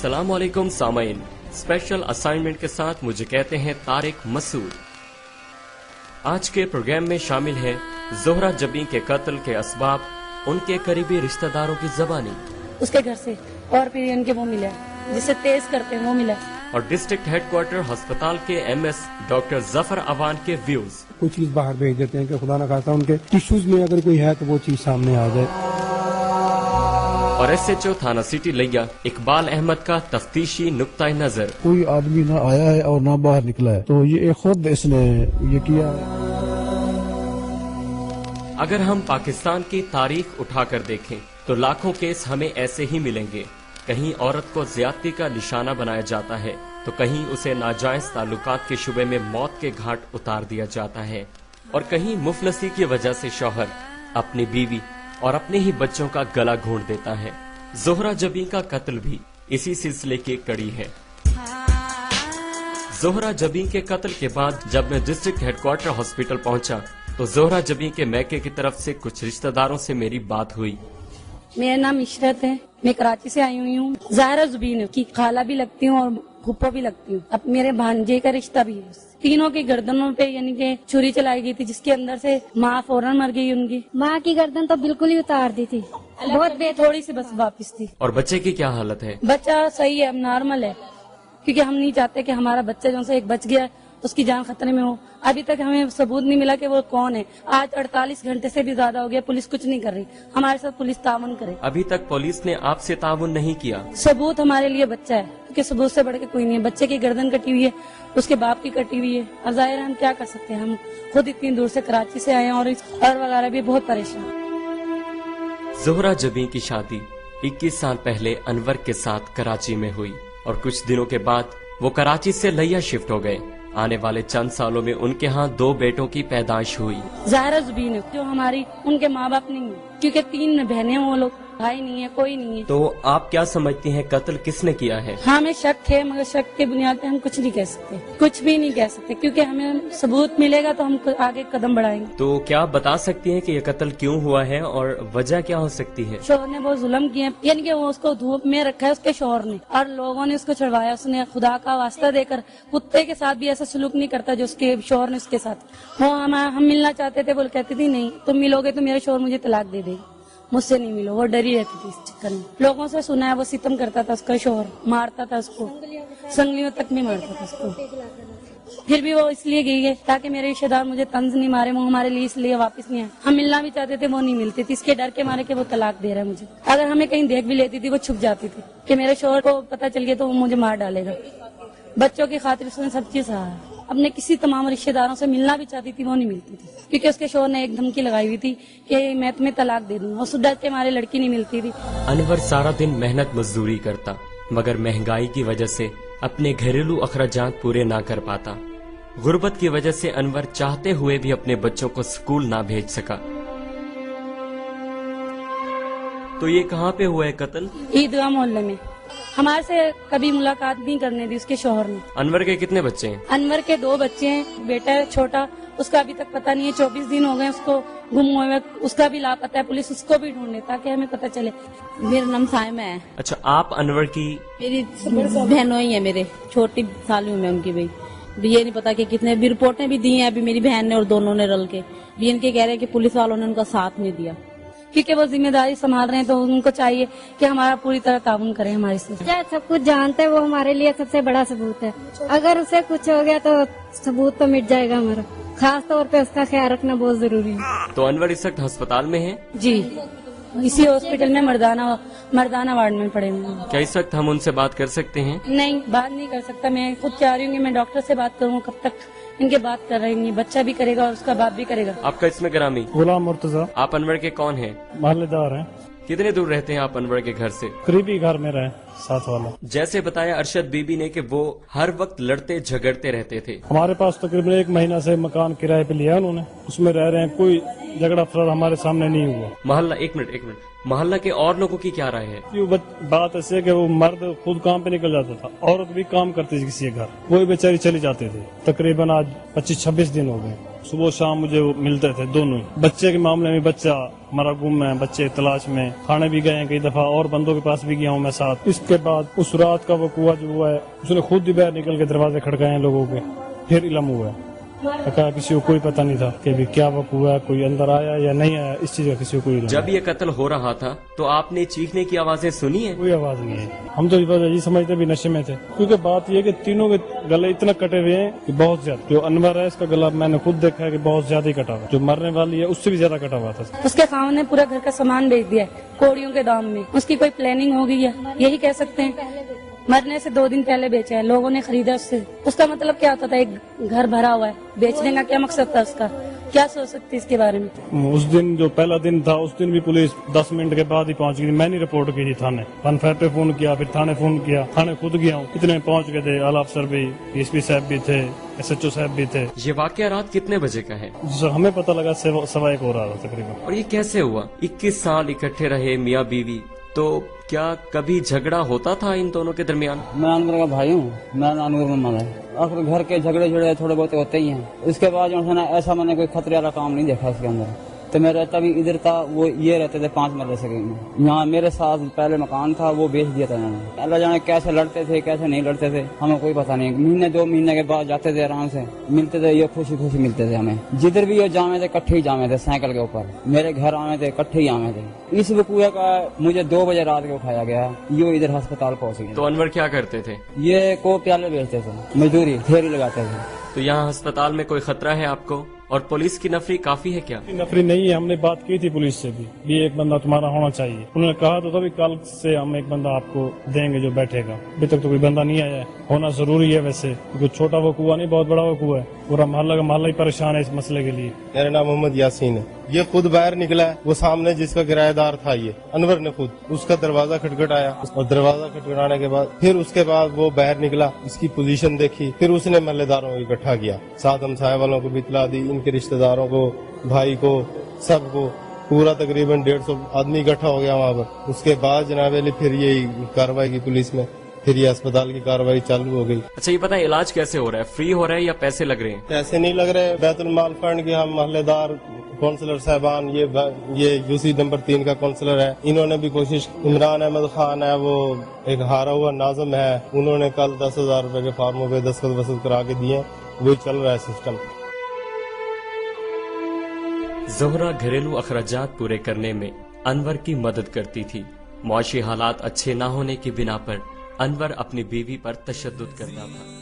अस्सलाम वालेकुम सामईन, special assignment के साथ मुझे कहते हैं तारिक मसूद। आज के प्रोग्राम में शामिल है ज़ोहरा जबी के कत्ल के असबाब, उनके करीबी रिश्तेदारों की ज़बानी, उसके घर से और फिर इनके वो मिला जिसे तेज करते हैं वो मिला, और डिस्ट्रिक्ट हेडक्वार्टर अस्पताल के MS डॉक्टर जफर अवान के व्यूज। कोई चीज बाहर भेज देते हैं कि खुदा न खास्ता उनके टिश्यूज में अगर कोई है तो वो चीज सामने आ जाए। और SHO थाना सिटी लिया इकबाल अहमद का तफ्तीशी नुक्ता नजर। कोई आदमी ना आया है और ना बाहर निकला है, तो ये खुद इसने ये किया है। अगर हम पाकिस्तान की तारीख उठाकर देखें तो लाखों केस हमें ऐसे ही मिलेंगे। कहीं औरत को ज्यादती का निशाना बनाया जाता है तो कहीं उसे नाजायज ताल्लुकात के शुबे में मौत के घाट उतार दिया जाता है, और कहीं मुफलसी की वजह से शौहर अपनी बीवी और अपने ही बच्चों का गला घोंट देता है। ज़ोहरा जबी का कत्ल भी इसी सिलसिले की कड़ी है। ज़ोहरा जबी के कत्ल के बाद जब मैं डिस्ट्रिक्ट हेडक्वार्टर हॉस्पिटल पहुंचा तो ज़ोहरा जबी के मैके की तरफ से कुछ रिश्तेदारों से मेरी बात हुई। मेरा नाम इशरत है, मैं कराची से आई हुई हूँ। ज़ाहरा ज़ुबीन की खाला भी लगती हूँ और फूफा भी लगती हूँ। अब मेरे भांजे का रिश्ता भी है। तीनों की गर्दनों पे यानी कि छुरी चलाई गई थी, जिसके अंदर से माँ फौरन मर गई। उनकी माँ की गर्दन तो बिल्कुल ही उतार दी थी, बहुत थोड़ी सी बस वापिस थी। और बच्चे की क्या हालत है? बच्चा सही है, अब नॉर्मल है, क्योंकि हम नहीं चाहते कि हमारा बच्चा जो से एक बच गया उसकी जान खतरे में हो। अभी तक हमें सबूत नहीं मिला कि वो कौन है। आज 48 घंटे से भी ज्यादा हो गया, पुलिस कुछ नहीं कर रही। हमारे साथ पुलिस तावन करे। अभी तक पुलिस ने आपसे ताउन नहीं किया। सबूत हमारे लिए बच्चा है, क्योंकि सबूत से बढ़ के कोई नहीं है। बच्चे की गर्दन कटी हुई है, उसके बाप की कटी हुई है, और जाहिर है हम क्या कर सकते हैं। हम खुद इतनी दूर से कराची से आए हैं और वगैरह भी बहुत परेशान। ज़ोहरा जबी की शादी 21 साल पहले अनवर के साथ कराची में हुई, और कुछ दिनों के बाद वो कराची से लिया शिफ्ट हो गए। आने वाले चंद सालों में उनके यहाँ 2 बेटों की पैदाइश हुई। ज़ाहरा ज़ुबीन जो हमारी उनके माँ बाप नहीं है, क्योंकि 3 बहनें वो लोग, भाई नहीं है, कोई नहीं है। तो आप क्या समझती हैं कत्ल किसने किया है? हमें शक है, मगर शक के बुनियाद पे हम कुछ नहीं कह सकते, कुछ भी नहीं कह सकते, क्योंकि हमें सबूत मिलेगा तो हम आगे कदम बढ़ाएंगे। तो क्या आप बता सकती हैं कि ये कत्ल क्यों हुआ है और वजह क्या हो सकती है? शोहर ने बहुत जुल्म किए, यानी कि वो उसको धूप में रखा है उसके शोहर ने, और लोगों ने उसको छुड़वाया। उसने खुदा का वास्ता देकर कुत्ते के साथ भी ऐसा सलूक नहीं करता जो उसके शोहर ने उसके साथ। वो हम मिलना चाहते थे, वो कहती थी नहीं तुम मिलोगे तो मेरे शोहर मुझे तलाक दे देगी, मुझसे नहीं मिलो। वो डरी रहती थी इस चक्कर में। लोगों से सुना है वो सितम करता था, उसका शोहर मारता था उसको, संगलियों तक नहीं मारता था उसको। फिर भी वो इसलिए गई है ताकि मेरे रिश्तेदार मुझे तंज नहीं मारे। वो हमारे लिए इसलिए वापस नहीं आए। हम मिलना भी चाहते थे, वो नहीं मिलती थी, इसके डर के मारे कि वो तलाक दे रहा है मुझे। अगर हमें कहीं देख भी लेती थी वो छुप जाती थी कि मेरे शोहर को पता चल गया तो वो मुझे मार डालेगा। बच्चों की खातिर उसने सब चीज सहा है। अपने किसी तमाम रिश्तेदारों से मिलना भी चाहती थी, वो नहीं मिलती थी, क्योंकि उसके शोहर ने एक धमकी लगाई हुई थी कि मैं तुम्हें तलाक दे दूंगा। उस डर के मारे लड़की नहीं मिलती थी। अनवर सारा दिन मेहनत मजदूरी करता, मगर महंगाई की वजह से अपने घरेलू अखराजात पूरे ना कर पाता। गुर्बत की वजह से अनवर चाहते हुए भी अपने बच्चों को स्कूल ना भेज सका। तो ये कहाँ पे हुआ है कत्ल? ईदगाह मोहल्ले में। हमारे से कभी मुलाकात नहीं करने दी उसके शोहर ने। अनवर के कितने बच्चे हैं? अनवर के 2 बच्चे हैं, बेटा है छोटा, उसका अभी तक पता नहीं है। 24 दिन हो गए उसको गुम हुए, उसका भी लापता है। पुलिस उसको भी ढूंढे ताकि हमें पता चले। मेरा नाम साइमा है। अच्छा, आप अनवर की? मेरी बहनों ही है, मेरे छोटी साली हूँ मैं उनकी भाई। ये नहीं पता कि कितने भी रिपोर्टें भी दी हैं अभी मेरी बहन ने और दोनों ने रल के भी। इनके कह रहे हैं कि पुलिस वालों ने उनका साथ नहीं दिया, क्योंकि वो जिम्मेदारी संभाल रहे हैं, तो उनको चाहिए कि हमारा पूरी तरह ताउन करें हमारे से। सब कुछ जानते हैं, वो हमारे लिए सबसे बड़ा सबूत है। अगर उसे कुछ हो गया तो सबूत तो मिट जाएगा हमारा। खास तौर पे उसका ख्याल रखना बहुत जरूरी है। तो अनवर इस वक्त अस्पताल में है? जी, इसी हॉस्पिटल में मर्दाना वार्ड में पड़े हुए हैं। क्या इस वक्त हम उनसे बात कर सकते हैं? नहीं, बात नहीं कर सकता। मैं खुद चाह रही हूँ कि मैं डॉक्टर से बात करूँ। कब तक इनके बात कर रहे हैं? बच्चा भी करेगा और उसका बाप भी करेगा। आपका इसमें ग्रामी? गुलाम मुर्तजा। आप अनवर के कौन हैं? मोहल्लेदार हैं। कितने दूर रहते हैं आप अनवर के घर से? करीबी घर में रहे, साथ वाला। जैसे बताया अरशद बीबी ने कि वो हर वक्त लड़ते झगड़ते रहते थे। हमारे पास तकरीबन 1 महीना से मकान किराए पे लिया उन्होंने, उसमें रह रहे हैं। कोई झगड़ा फरार हमारे सामने नहीं हुआ। मोहल्ला, एक मिनट, मोहल्ला के और लोगों की क्या राय है? बात ऐसे है कि वो मर्द खुद काम पे निकल जाता था, औरत भी काम करती थी किसी के घर, वो बेचारी चली जाते थे। तकरीबन आज 25-26 दिन हो गए। सुबह शाम मुझे वो मिलते थे दोनों ही। बच्चे के मामले में बच्चा हमारा गुम है, बच्चे तलाश में, थाने भी गए हैं कई दफा और बंदों के पास भी गया हूँ मैं साथ। इसके बाद उस रात का वकूआ जो हुआ है उसने खुद ही बाहर निकल के दरवाजे खड़काए हैं लोगों के, फिर इलम हुआ है। कहा किसी को कोई पता नहीं था कि भी क्या वकूआ है, कोई अंदर आया या नहीं आया, इस चीज का किसी को कोई इल्म जब ये कत्ल हो रहा था तो आपने चीखने की आवाजें सुनी है? कोई आवाज नहीं है। हम तो ये समझते भी नशे में थे, क्योंकि बात ये कि तीनों के गले इतना कटे हुए हैं कि बहुत ज्यादा। जो अनवर है इसका गला मैंने खुद देखा है कि बहुत ज्यादा ही कटा हुआ, जो मरने वाली है उससे भी ज्यादा कटा हुआ था। उसके खावन ने पूरा घर का सामान बेच दिया है कोड़ियों के दाम में। उसकी कोई प्लानिंग हो गई है, यही कह सकते हैं। मरने से 2 दिन पहले बेचा है, लोगों ने खरीदा उससे। उसका मतलब क्या होता था, एक घर भरा हुआ है, बेचने का क्या मकसद था उसका? क्या सोच सकती इसके बारे में? उस दिन जो पहला दिन था उस दिन भी पुलिस 10 मिनट के बाद ही पहुंच गई। मैंने रिपोर्ट की थी थाने, फनफेयर पे फोन किया, फिर थाने फोन किया, थाने खुद गया हूँ। इतने पहुंच गए थे, आला अफसर भी, एसपी साहब भी थे, SHO साहब भी थे। ये वाकया रात कितने बजे का है? हमें पता लगा 1:15 हो रहा था तकरीबन। और ये कैसे हुआ? 21 साल इकट्ठे रहे मियाँ बीवी, तो क्या कभी झगड़ा होता था इन दोनों के दरमियान? मैं अनवर का भाई हूँ, मैं अनवर मोहम्मद है। आखिर घर के झगड़े थोड़े बहुत होते ही हैं। उसके बाद जो है ना, ऐसा मैंने कोई खतरे वाला काम नहीं देखा इसके अंदर। तो मैं रहता भी इधर था, वो ये रहते थे 5 मरले से। यहाँ मेरे साथ पहले मकान था, वो बेच दिया था इन्होंने। अल्लाह जाने कैसे लड़ते थे कैसे नहीं लड़ते थे, हमें कोई पता नहीं। महीने 2 महीने के बाद जाते थे, आराम से मिलते थे, ये खुशी खुशी मिलते थे हमें। जिधर भी ये जामे थे इकट्ठे ही जामे थे, साइकिल के ऊपर मेरे घर आए थे, इकट्ठे ही आए थे। इस वकूए का मुझे 2 बजे रात को उठाया गया, ये इधर अस्पताल पहुँच गए। तो अनवर क्या करते थे? ये को प्याले बेचते थे, मजदूरी फेरी लगाते थे। तो यहाँ अस्पताल में कोई खतरा है आपको? और पुलिस की नफरी काफी है क्या? नफरी नहीं है, हमने बात की थी पुलिस से भी एक बंदा तुम्हारा होना चाहिए। उन्होंने कहा तो तभी कल से हम एक बंदा आपको देंगे जो बैठेगा। अभी तक तो कोई बंदा नहीं आया है। होना जरूरी है वैसे, क्योंकि छोटा वकूआ नहीं, बहुत बड़ा वकूआ है। पूरा मोहल्ला का मोहल्ला ही परेशान है इस मसले के लिए। मेरा नाम मोहम्मद यासीन है। ये खुद बाहर निकला है, वो सामने जिसका किराएदार था ये अनवर ने खुद उसका दरवाजा खटखटाया, और दरवाजा खटखटाने के बाद फिर उसके बाद वो बाहर निकला, इसकी पोजीशन देखी, फिर उसने महल्लेदारों को इकट्ठा किया, साथ हमसाये वालों को भी इत्तला दी, इनके रिश्तेदारों को, भाई को, सबको। पूरा तकरीबन 150 आदमी इकट्ठा हो गया वहाँ पर। उसके बाद जनाब अली फिर ये कार्रवाई की पुलिस में, फिर ये अस्पताल की कार्रवाई चालू हो गई। अच्छा ये पता है इलाज कैसे हो रहा है? फ्री हो रहा है या पैसे लग रहे हैं? पैसे नहीं लग रहे, बैतुल माल फंड के हम महल्लेदार, काउंसलर साहबान, ये यूसी नंबर 3 का काउंसलर है, इन्होंने भी कोशिश। इमरान अहमद खान है, वो एक हारा हुआ नाज़िम है, उन्होंने कल 10,000 रुपए के फार्मों पे दस्तखत वसूल करा के दिए, वही चल रहा है सिस्टम। ज़ोहरा घरेलू अखराजात पूरे करने में अनवर की मदद करती थी। मुआशी हालात अच्छे न होने की बिना पर अनवर अपनी बीवी पर तशद्दुद करता था।